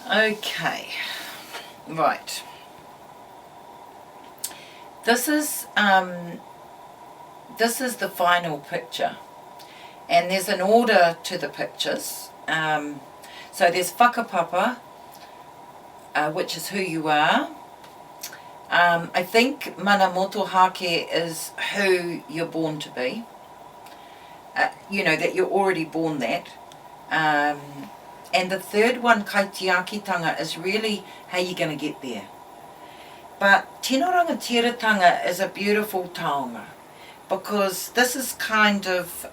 Okay, right. This is the final picture, and there's an order to the pictures. So there's whakapapa, which is who you are. I think mana motohake is who you're born to be. That you're already born that. And the third one, kaitiakitanga, is really how you're going to get there. But Tinorangatiratanga is a beautiful taonga, because this is kind of,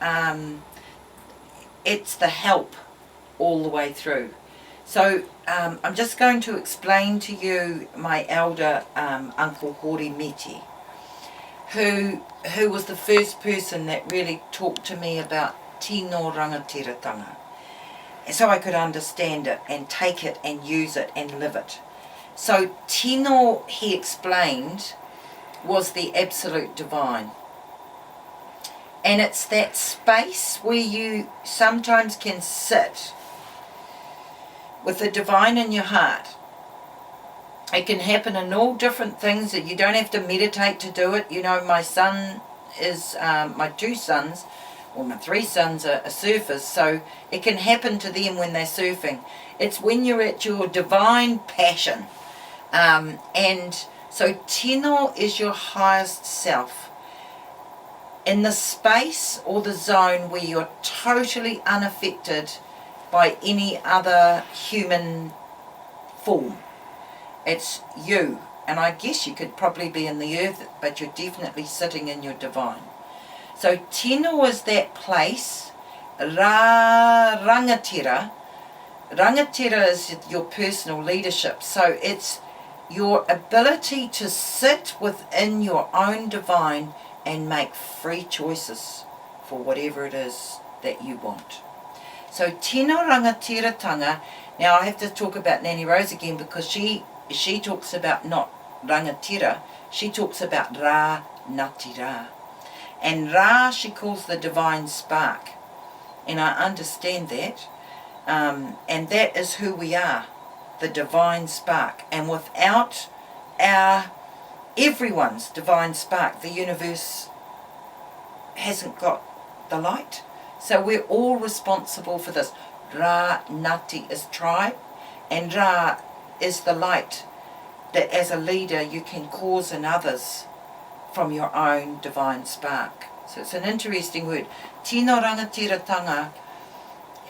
it's the help all the way through. So I'm just going to explain to you my elder Uncle Hori Meti, who was the first person that really talked to me about Tinorangatiratanga, so I could understand it and take it and use it and live it. So Tino, he explained, was the absolute divine. And it's that space where you sometimes can sit with the divine in your heart. It can happen in all different things, that you don't have to meditate to do it. My son is, my two sons, or my three sons are surfers, so it can happen to them when they're surfing. It's when you're at your divine passion. And so Tino is your highest self. In the space or the zone where you're totally unaffected by any other human form. It's you. And I guess you could probably be in the earth, but you're definitely sitting in your divine. So Tino is that place. Rangatira. Rangatira is your personal leadership. So it's your ability to sit within your own divine and make free choices for whatever it is that you want. So Tinorangatiratanga, now I have to talk about Nanny Rose again, because she talks about not rangatira, she talks about Ra Natira. And Ra she calls the divine spark. And I understand that. And that is who we are, the divine spark. And without everyone's divine spark, the universe hasn't got the light. So we're all responsible for this. Ra Nati is tribe, and Ra is the light that as a leader you can cause in others from your own divine spark. So it's an interesting word. Tinorangatiratanga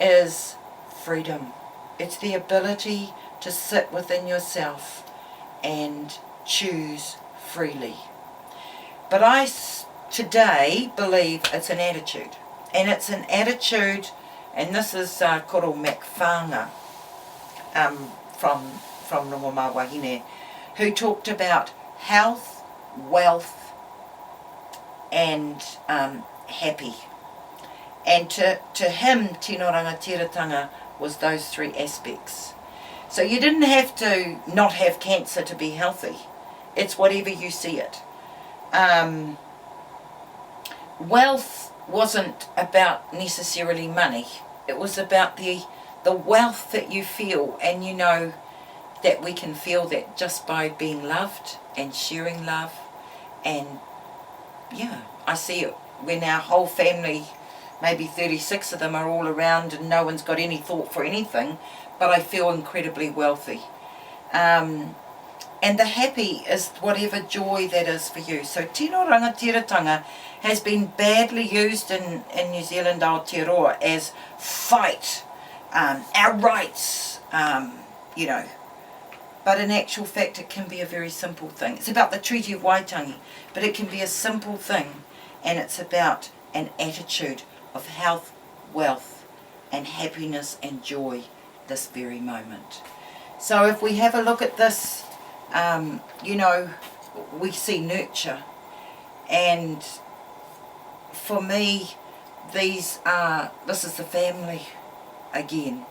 is freedom. It's the ability to sit within yourself and choose freely. But I today believe it's an attitude. And it's an attitude, and this is Koro Macwhanga from Rongomaa Wahine, who talked about health, wealth, and happy. And to him, Tinorangatiratanga was those three aspects. So you didn't have to not have cancer to be healthy. It's whatever you see it. Wealth wasn't about necessarily money. It was about the wealth that you feel, and that we can feel that just by being loved and sharing love. And yeah, I see it when our whole family, maybe 36 of them, are all around and no one's got any thought for anything, but I feel incredibly wealthy. And the happy is whatever joy that is for you. So Tinorangatiratanga has been badly used in New Zealand Aotearoa as fight, our rights, But in actual fact it can be a very simple thing. It's about the Treaty of Waitangi, but it can be a simple thing, and it's about an attitude of health, wealth, and happiness and joy this very moment. So if we have a look at this, we see nurture, and for me this is the family again,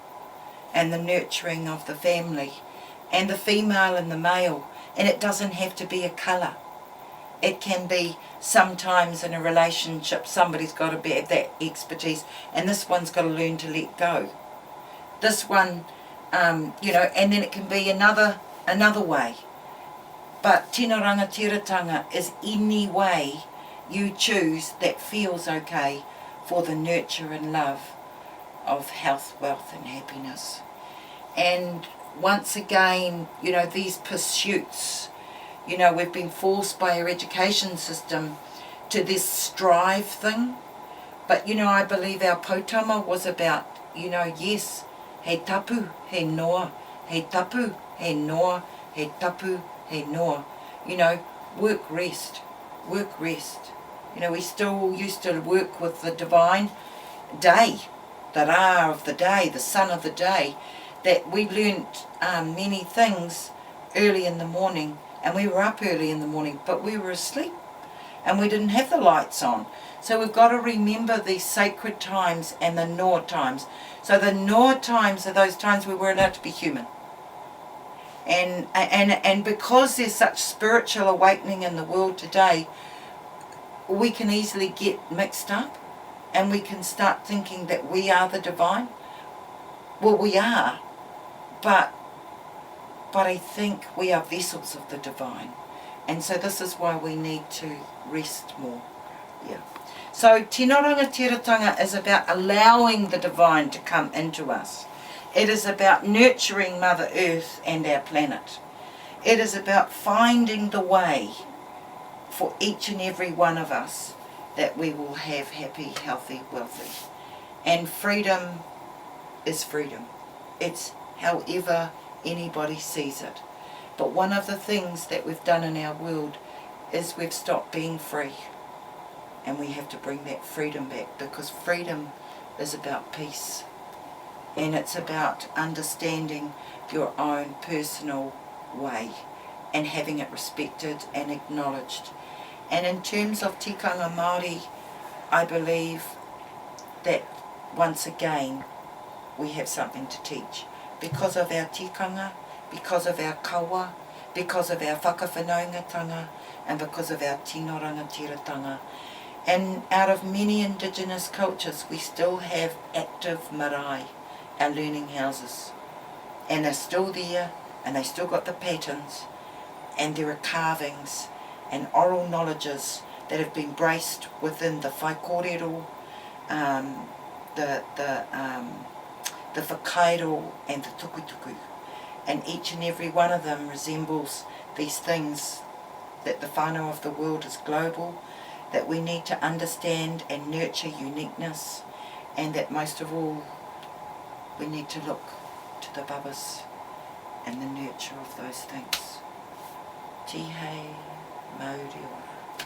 and the nurturing of the family, and the female and the male. And it doesn't have to be a colour. It can be sometimes in a relationship somebody's got to have that expertise, and this one's got to learn to let go. This one and then it can be another way. But Tinorangatiratanga is any way you choose that feels okay for the nurture and love of health, wealth and happiness. And once again, these pursuits, we've been forced by our education system to this strive thing. But, I believe our potama was about, yes, he tapu, he noa, he tapu, he noa, he tapu, he noa. Work, rest, work, rest. We still used to work with the divine day, the Ra of the day, the sun of the day, that we learnt many things early in the morning, and we were up early in the morning, but we were asleep and we didn't have the lights on. So we've got to remember these sacred times and the Noa times. So the Noa times are those times where we're allowed to be human. And because there's such spiritual awakening in the world today, we can easily get mixed up and we can start thinking that we are the divine. Well, we are, but I think we are vessels of the divine. And so this is why we need to rest more. Yeah. So Tinorangatiratanga is about allowing the divine to come into us. It is about nurturing Mother Earth and our planet. It is about finding the way for each and every one of us that we will have happy, healthy, wealthy. And freedom is freedom. It's however anybody sees it. But one of the things that we've done in our world is we've stopped being free. And we have to bring that freedom back, because freedom is about peace. And it's about understanding your own personal way and having it respected and acknowledged. And in terms of tikanga Māori, I believe that once again we have something to teach. Because of our tikanga, because of our kawa, because of our whakawhanaungatanga, and because of our Tinorangatiratanga. And out of many indigenous cultures, we still have active marae, our learning houses. And they're still there, and they still got the patterns, and there are carvings and oral knowledges that have been braced within the whaikorero, the whakairo and the tukutuku. And each and every one of them resembles these things that the whānau of the world is global, that we need to understand and nurture uniqueness, and that most of all we need to look to the babas and the nurture of those things. Tihei Mauri Ora.